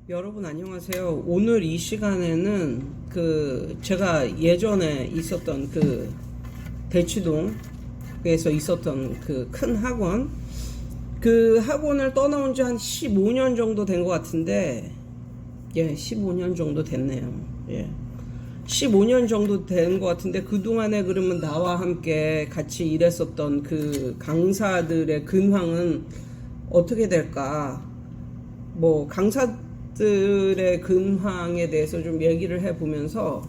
여러분 안녕하세요. 오늘 이 시간에는 제가 예전에 있었던 대치동에서 있었던 큰 학원, 그 학원을 떠나온 지 한 15년 정도 된 것 같은데, 15년 정도 됐네요. 15년 정도 된 것 같은데, 그동안에 그러면 나와 함께 같이 일했었던 그 강사들의 근황은 어떻게 될까? 강사들의 근황에 대해서 좀 얘기를 해보면서,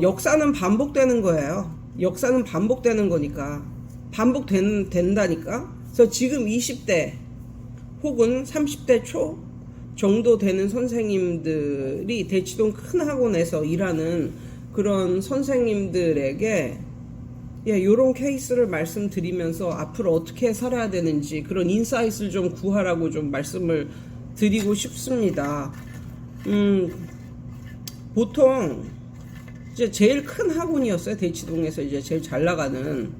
역사는 반복되는 거예요. 역사는 반복되는 거니까. 된다니까? 그래서 지금 20대 혹은 30대 초 정도 되는 선생님들이 대치동 큰 학원에서 일하는 그런 선생님들에게 요런 케이스를 말씀드리면서 앞으로 어떻게 살아야 되는지 그런 인사이트를 좀 구하라고 좀 말씀을 드리고 싶습니다. 보통 이제 제일 큰 학원이었어요. 대치동에서 이제 제일 잘 나가는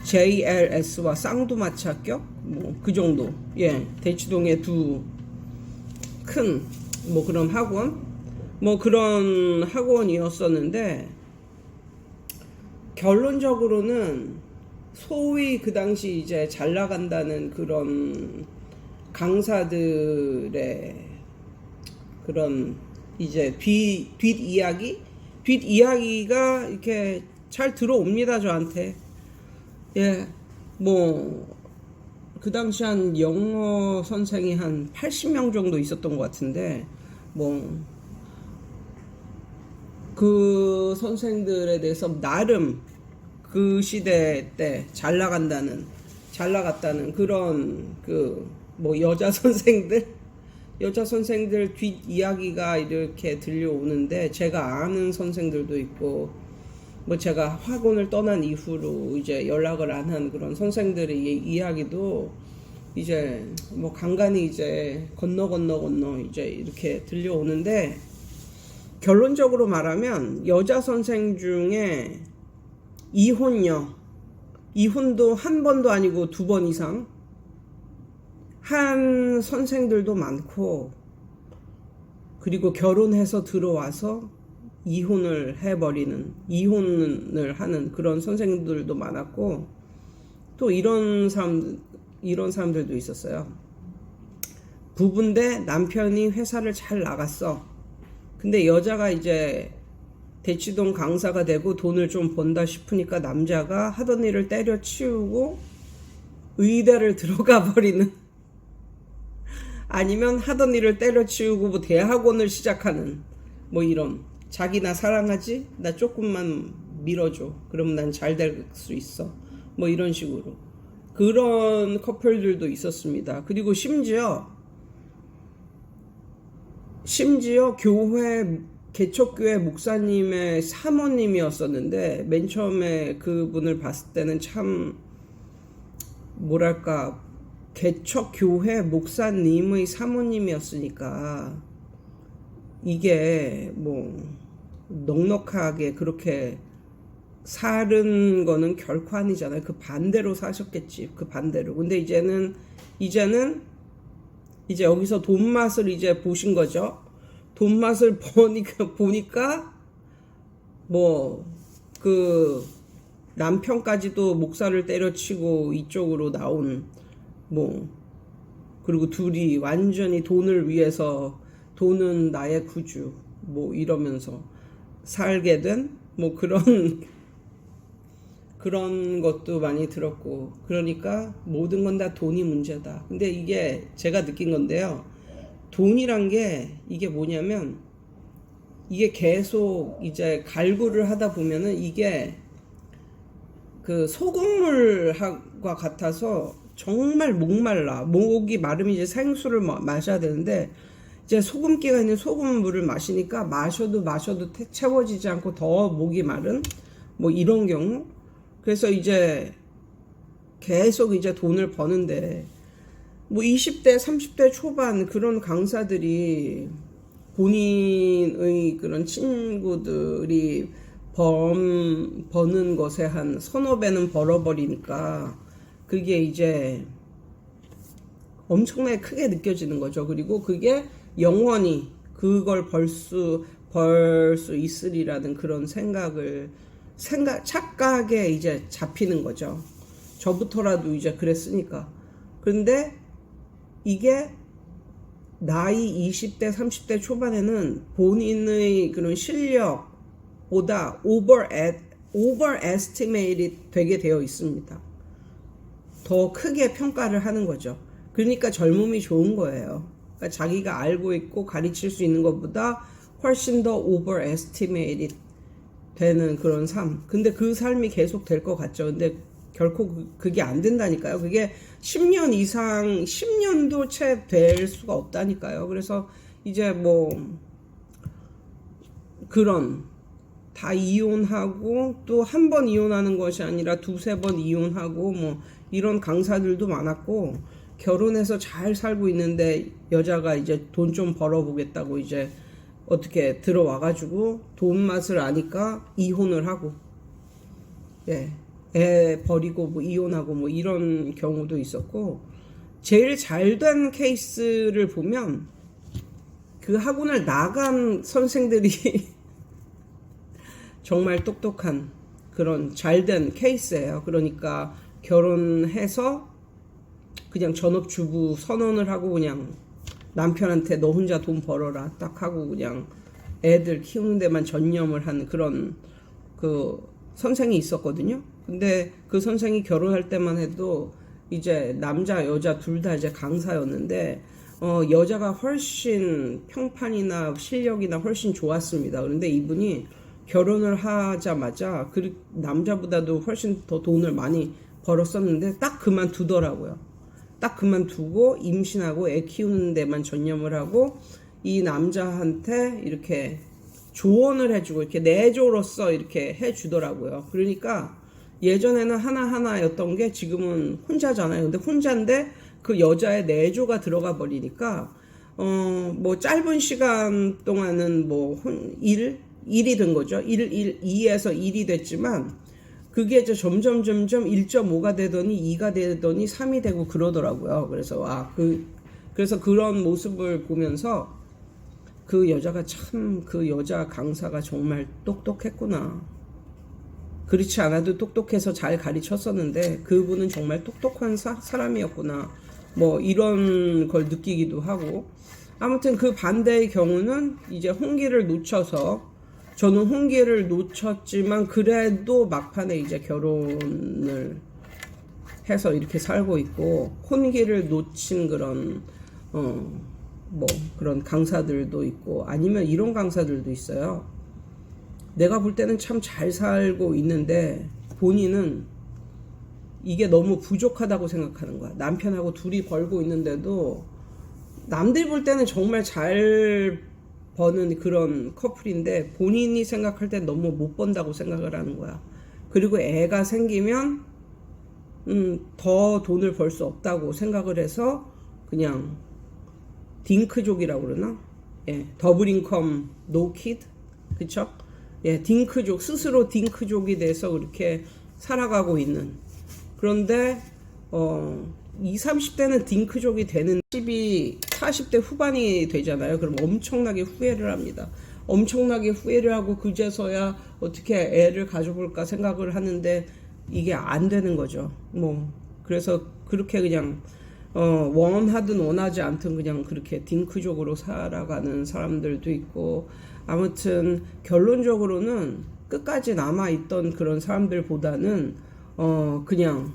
JLS와 쌍두마차격 그 정도. 대치동의 두 큰 그런 학원 그런 학원이었었는데, 결론적으로는 소위 그 당시 이제 잘 나간다는 그런 강사들의 그런 이제 뒷이야기가 이렇게 잘 들어옵니다, 저한테. 그 당시 한 영어 선생이 한 80명 정도 있었던 것 같은데, 그 선생들에 대해서 나름 그 시대 때 잘 나갔다는 그런 여자 선생들 뒷이야기가 이렇게 들려오는데, 제가 아는 선생들도 있고, 제가 학원을 떠난 이후로 이제 연락을 안 한 그런 선생들의 이야기도 이제 간간히 이제 건너 이제 이렇게 들려오는데, 결론적으로 말하면 여자 선생 중에 이혼도 한 번도 아니고 2번 이상 한 선생들도 많고, 그리고 결혼해서 들어와서 이혼을 하는 그런 선생들도 많았고, 또 이런 사람들도 있었어요. 부부인데 남편이 회사를 잘 나갔어. 근데 여자가 이제 대치동 강사가 되고 돈을 좀 번다 싶으니까 남자가 하던 일을 때려치우고 의대를 들어가 버리는, 아니면 하던 일을 때려치우고 대학원을 시작하는, 이런. 자기 나 사랑하지? 나 조금만 밀어줘. 그러면 난 잘 될 수 있어. 이런 식으로. 그런 커플들도 있었습니다. 그리고 심지어 개척교회 목사님의 사모님이었었는데, 맨 처음에 그분을 봤을 때는 참 개척교회 목사님의 사모님이었으니까 이게 넉넉하게 그렇게 사는 거는 결코 아니잖아요. 그 반대로 사셨겠지. 그 반대로. 근데 이제는 이제 여기서 돈 맛을 이제 보신 거죠. 돈 맛을 보니까 남편까지도 목사를 때려치고 이쪽으로 나온, 그리고 둘이 완전히 돈을 위해서, 돈은 나의 구주 이러면서 살게 된 그런 것도 많이 들었고, 그러니까 모든 건 다 돈이 문제다. 근데 이게 제가 느낀 건데요. 돈이란 게 이게 뭐냐면, 이게 계속 이제 갈구를 하다 보면은 이게 그 소금물과 같아서 정말 목이 마르면 이제 생수를 마셔야 되는데, 이제 소금기가 있는 소금물을 마시니까 마셔도 채워지지 않고 더 목이 마른 이런 경우. 그래서 이제 계속 이제 돈을 버는데, 20대 30대 초반 그런 강사들이 본인의 그런 친구들이 버는 것에 한 서너 배는 벌어버리니까, 그게 이제 엄청나게 크게 느껴지는 거죠. 그리고 그게 영원히 그걸 벌 수 있으리라는 그런 착각에 이제 잡히는 거죠. 저부터라도 이제 그랬으니까. 그런데 이게 나이 20대, 30대 초반에는 본인의 그런 실력보다 overestimated 되게 되어 있습니다. 더 크게 평가를 하는 거죠. 그러니까 젊음이 좋은 거예요. 그러니까 자기가 알고 있고 가르칠 수 있는 것보다 훨씬 더 overestimated 되는 그런 삶. 근데 그 삶이 계속 될 것 같죠. 근데 결코 그게 안 된다니까요. 그게 10년 이상, 10년도 채 될 수가 없다니까요. 그래서 이제 뭐 그런 다 이혼하고 또 한 번 이혼하는 것이 아니라 두세 번 이혼하고 뭐 이런 강사들도 많았고, 결혼해서 잘 살고 있는데 여자가 이제 돈 좀 벌어보겠다고 이제 어떻게 들어와가지고 돈 맛을 아니까 이혼을 하고, 예, 애 버리고 뭐 이혼하고 뭐 이런 경우도 있었고, 제일 잘된 케이스를 보면 그 학원을 나간 선생들이 정말 똑똑한 그런 잘된 케이스예요. 그러니까 결혼해서 그냥 전업주부 선언을 하고 그냥 남편한테 너 혼자 돈 벌어라 딱 하고 그냥 애들 키우는 데만 전념을 한 그런 그 선생이 있었거든요. 근데 그 선생이 결혼할 때만 해도 이제 남자 여자 둘 다 이제 강사였는데 여자가 훨씬 평판이나 실력이나 훨씬 좋았습니다. 그런데 이분이 결혼을 하자마자 그 남자보다도 훨씬 더 돈을 많이 벌었었는데 딱 그만두더라고요. 딱 그만두고 임신하고 애 키우는 데만 전념을 하고 이 남자한테 이렇게 조언을 해주고 이렇게 내조로서 이렇게 해주더라고요. 그러니까 예전에는 하나하나였던 게 지금은 혼자잖아요. 근데 혼자인데 그 여자의 내조가 들어가 버리니까 뭐 짧은 시간 동안은 뭐 일이 된 거죠. 2에서 1이 됐지만 그게 이제 점점 1.5가 되더니 2가 되더니 3이 되고 그러더라고요. 그래서 그래서 그런 모습을 보면서 그 여자가 참 그 여자 강사가 정말 똑똑했구나. 그렇지 않아도 똑똑해서 잘 가르쳤었는데 그분은 정말 똑똑한 사람이었구나. 뭐 이런 걸 느끼기도 하고, 아무튼 그 반대의 경우는 이제 홍기를 놓쳐서, 저는 홍기를 놓쳤지만 그래도 막판에 이제 결혼을 해서 이렇게 살고 있고, 혼기를 놓친 그런 뭐 그런 강사들도 있고, 아니면 이런 강사들도 있어요. 내가 볼 때는 참 잘 살고 있는데 본인은 이게 너무 부족하다고 생각하는 거야. 남편하고 둘이 벌고 있는데도 남들 볼 때는 정말 잘 버는 그런 커플인데 본인이 생각할 때 너무 못 번다고 생각을 하는 거야. 그리고 애가 생기면 더 돈을 벌 수 없다고 생각을 해서 그냥 딩크족이라고 그러나? 예, 더블 인컴 노 키드? 그쵸? 예, 딩크족, 스스로 딩크족이 돼서 그렇게 살아가고 있는. 그런데 20, 30대는 딩크족이 되는 40대 후반이 되잖아요. 그럼 엄청나게 후회를 합니다. 엄청나게 후회를 하고 그제서야 어떻게 애를 가져볼까 생각을 하는데 이게 안 되는 거죠. 뭐 그래서 그렇게 그냥 원하든 원하지 않든 그냥 그렇게 딩크족으로 살아가는 사람들도 있고, 아무튼 결론적으로는 끝까지 남아있던 그런 사람들보다는 그냥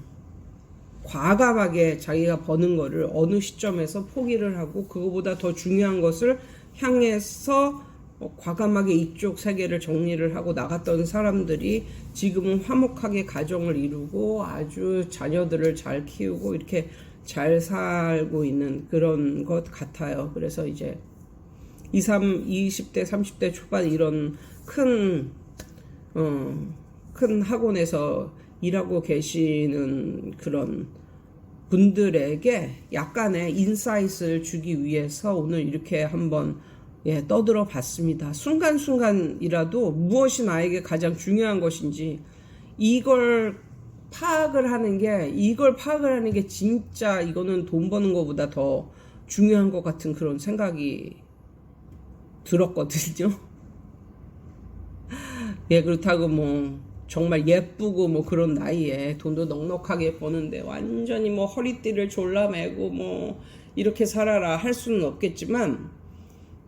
과감하게 자기가 버는 거를 어느 시점에서 포기를 하고 그거보다 더 중요한 것을 향해서 과감하게 이쪽 세계를 정리를 하고 나갔던 사람들이 지금은 화목하게 가정을 이루고 아주 자녀들을 잘 키우고 이렇게 잘 살고 있는 그런 것 같아요. 그래서 이제 20대, 30대 초반 이런 큰 학원에서 일하고 계시는 그런 분들에게 약간의 인사이트를 주기 위해서 오늘 이렇게 한번 떠들어 봤습니다. 순간순간이라도 무엇이 나에게 가장 중요한 것인지, 이걸 파악을 하는 게, 이걸 파악을 하는 게 진짜 이거는 돈 버는 것보다 더 중요한 것 같은 그런 생각이 들었거든요. 예, 그렇다고 뭐 정말 예쁘고 뭐 그런 나이에 돈도 넉넉하게 버는데 완전히 뭐 허리띠를 졸라매고 뭐 이렇게 살아라 할 수는 없겠지만,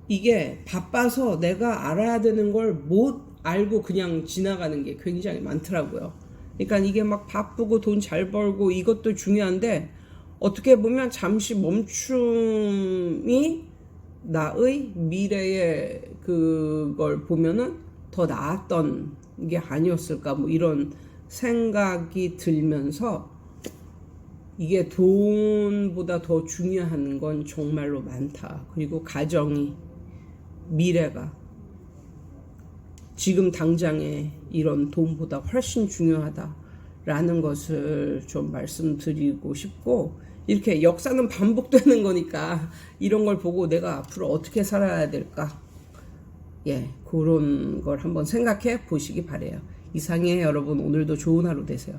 이게 바빠서 내가 알아야 되는 걸 못 알고 그냥 지나가는 게 굉장히 많더라고요. 그러니까 이게 막 바쁘고 돈 잘 벌고 이것도 중요한데, 어떻게 보면 잠시 멈춤이 나의 미래의 그걸 보면은 더 나았던 게 아니었을까, 뭐 이런 생각이 들면서, 이게 돈보다 더 중요한 건 정말로 많다. 그리고 가정이, 미래가 지금 당장에 이런 돈보다 훨씬 중요하다라는 것을 좀 말씀드리고 싶고, 이렇게 역사는 반복되는 거니까 이런 걸 보고 내가 앞으로 어떻게 살아야 될까, 예, 그런 걸 한번 생각해 보시기 바래요. 이상이에요, 여러분. 오늘도 좋은 하루 되세요.